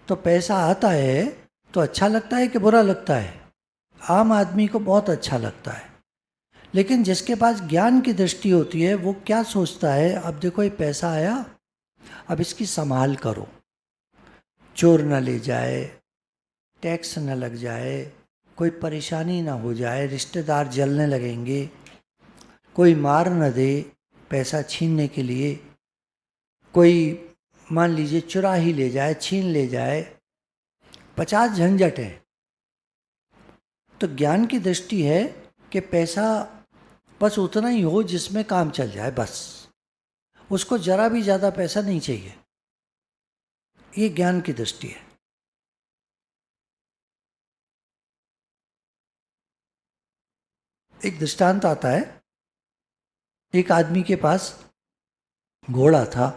तो पैसा आता है तो अच्छा लगता है कि बुरा लगता है? आम आदमी को बहुत अच्छा लगता है। लेकिन जिसके पास ज्ञान की दृष्टि होती है वो क्या सोचता है, अब देखो ये पैसा आया, अब इसकी संभाल करो, चोर न ले जाए, टैक्स न लग जाए, कोई परेशानी ना हो जाए, रिश्तेदार जलने लगेंगे, कोई मार न दे पैसा छीनने के लिए, कोई मान लीजिए चुरा ही ले जाए, छीन ले जाए, 50 झंझट है। तो ज्ञान की दृष्टि है कि पैसा बस उतना ही हो जिसमें काम चल जाए, बस उसको जरा भी ज़्यादा पैसा नहीं चाहिए। ये ज्ञान की दृष्टि है। एक दृष्टांत आता है, एक आदमी के पास घोड़ा था।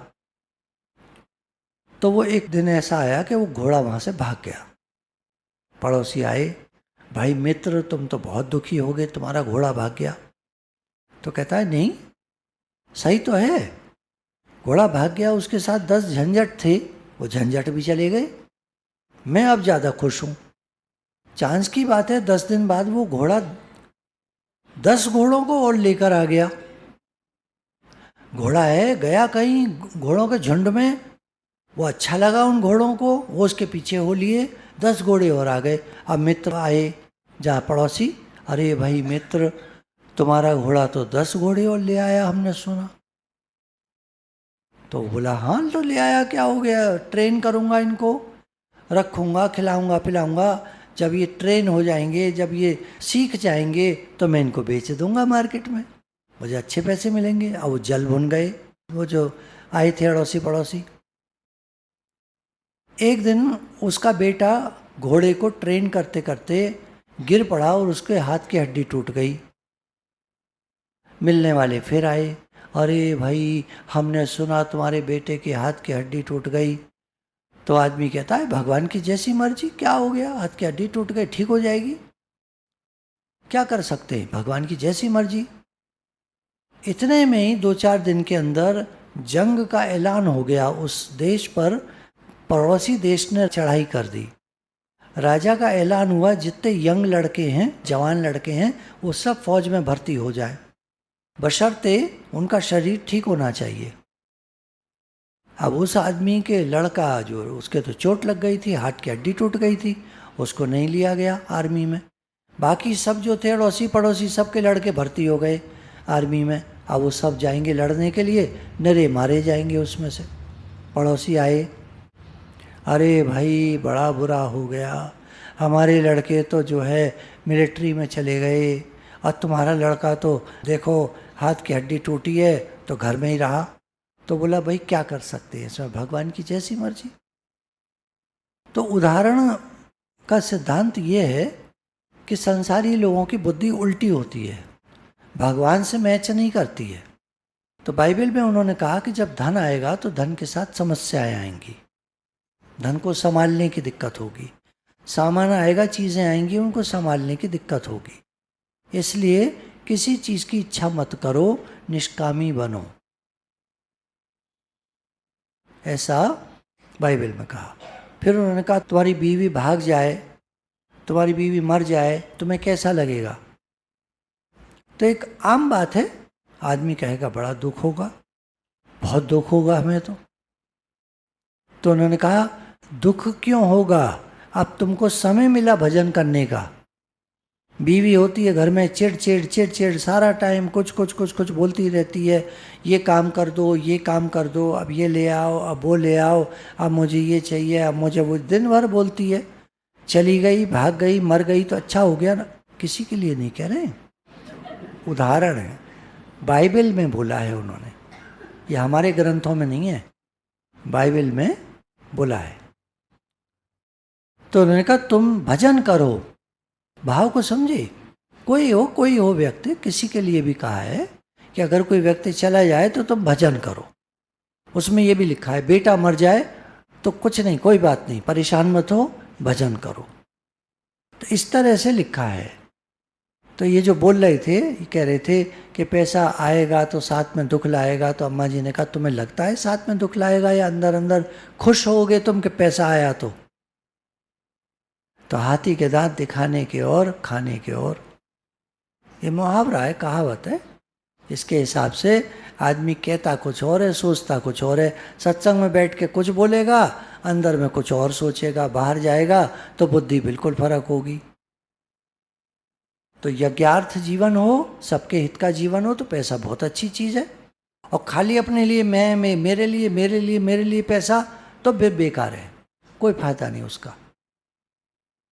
तो वो एक दिन ऐसा आया कि वो घोड़ा वहाँ से भाग गया। पड़ोसी आए, भाई मित्र तुम तो बहुत दुखी हो गए, तुम्हारा घोड़ा भाग गया। तो कहता है नहीं, सही तो है, घोड़ा भाग गया, उसके साथ 10 झंझट थे, वो झंझट भी चले गए, मैं अब ज़्यादा खुश हूँ। चांस की बात है 10 दिन बाद वो घोड़ा 10 घोड़ों को और लेकर आ गया। घोड़ा है, गया कहीं घोड़ों के झुंड में, वो अच्छा लगा उन घोड़ों को, वो उसके पीछे हो लिए, 10 घोड़े और आ गए। अब मित्र आए, जहाँ पड़ोसी, अरे भाई मित्र तुम्हारा घोड़ा तो 10 घोड़े और ले आया, हमने सुना। तो बोला हाँ तो ले आया, क्या हो गया, ट्रेन करूँगा इनको, रखूँगा, खिलाऊँगा पिलाऊँगा, जब ये ट्रेन हो जाएंगे, जब ये सीख जाएंगे तो मैं इनको बेच दूँगा मार्केट में, मुझे अच्छे पैसे मिलेंगे। अब वो जल भुन गए, वो जो आए थे अड़ोसी पड़ोसी। एक दिन उसका बेटा घोड़े को ट्रेन करते करते गिर पड़ा और उसके हाथ की हड्डी टूट गई। मिलने वाले फिर आए, अरे भाई हमने सुना तुम्हारे बेटे के हाथ की हड्डी टूट गई। तो आदमी कहता है भगवान की जैसी मर्जी, क्या हो गया, हाथ की हड्डी टूट गई, ठीक हो जाएगी, क्या कर सकते हैं, भगवान की जैसी मर्जी। इतने में ही 2-4 दिन के अंदर जंग का ऐलान हो गया उस देश पर। पड़ोसी देश ने चढ़ाई कर दी। राजा का ऐलान हुआ जितने यंग लड़के हैं, जवान लड़के हैं, वो सब फौज में भर्ती हो जाए, बशर्ते उनका शरीर ठीक होना चाहिए। अब उस आदमी के लड़का जो, उसके तो चोट लग गई थी, हाथ की हड्डी टूट गई थी, उसको नहीं लिया गया आर्मी में। बाकी सब जो थे अड़ोसी पड़ोसी सबके लड़के भर्ती हो गए आर्मी में। अब वो सब जाएंगे लड़ने के लिए, नरे मारे जाएंगे उसमें से। पड़ोसी आए, अरे भाई बड़ा बुरा हो गया, हमारे लड़के तो जो है मिलिट्री में चले गए, और तुम्हारा लड़का तो देखो हाथ की हड्डी टूटी है तो घर में ही रहा। तो बोला भाई क्या कर सकते हैं इसमें, भगवान की जैसी मर्जी। तो उदाहरण का सिद्धांत ये है कि संसारी लोगों की बुद्धि उल्टी होती है, भगवान से मैच नहीं करती है। तो बाइबल में उन्होंने कहा कि जब धन आएगा तो धन के साथ समस्याएं आएंगी, धन को संभालने की दिक्कत होगी, सामान आएगा, चीज़ें आएंगी, उनको संभालने की दिक्कत होगी। इसलिए किसी चीज़ की इच्छा मत करो, निष्कामी बनो, ऐसा बाइबल में कहा। फिर उन्होंने कहा तुम्हारी बीवी भाग जाए, तुम्हारी बीवी मर जाए, तुम्हें कैसा लगेगा? तो एक आम बात है, आदमी कहेगा बड़ा दुख होगा, बहुत दुख होगा हमें तो उन्होंने कहा दुख क्यों होगा, अब तुमको समय मिला भजन करने का। बीवी होती है घर में, चिड़ चिड़ सारा टाइम कुछ कुछ कुछ कुछ बोलती रहती है, ये काम कर दो, ये काम कर दो, अब ये ले आओ, अब वो ले आओ, अब मुझे ये चाहिए, अब मुझे वो, दिन भर बोलती है। चली गई, भाग गई, मर गई तो अच्छा हो गया ना, किसी के लिए नहीं कह रहे, उदाहरण है, बाइबल में बोला है उन्होंने, ये हमारे ग्रंथों में नहीं है, बाइबल में बोला है। तो उन्होंने कहा तुम भजन करो, भाव को समझे, कोई हो व्यक्ति, किसी के लिए भी कहा है कि अगर कोई व्यक्ति चला जाए तो तुम भजन करो। उसमें ये भी लिखा है बेटा मर जाए तो कुछ नहीं, कोई बात नहीं, परेशान मत हो, भजन करो। तो इस तरह से लिखा है। तो ये जो बोल रहे थे, ये कह रहे थे कि पैसा आएगा तो साथ में दुख लाएगा। तो अम्मा जी ने कहा तुम्हें लगता है साथ में दुख लाएगा, या अंदर अंदर खुश होगे तुम कि पैसा आया? तो तो हाथी के दांत दिखाने की ओर, खाने की ओर। ये मुहावरा है, कहावत है। इसके हिसाब से आदमी कहता कुछ और है, सोचता कुछ और है। सत्संग में बैठ के कुछ बोलेगा, अंदर में कुछ और सोचेगा, बाहर जाएगा तो बुद्धि बिल्कुल फर्क होगी। तो यज्ञार्थ जीवन हो, सबके हित का जीवन हो, तो पैसा बहुत अच्छी चीज़ है। और खाली अपने लिए मैं मेरे लिए पैसा तो बेकार है, कोई फायदा नहीं उसका।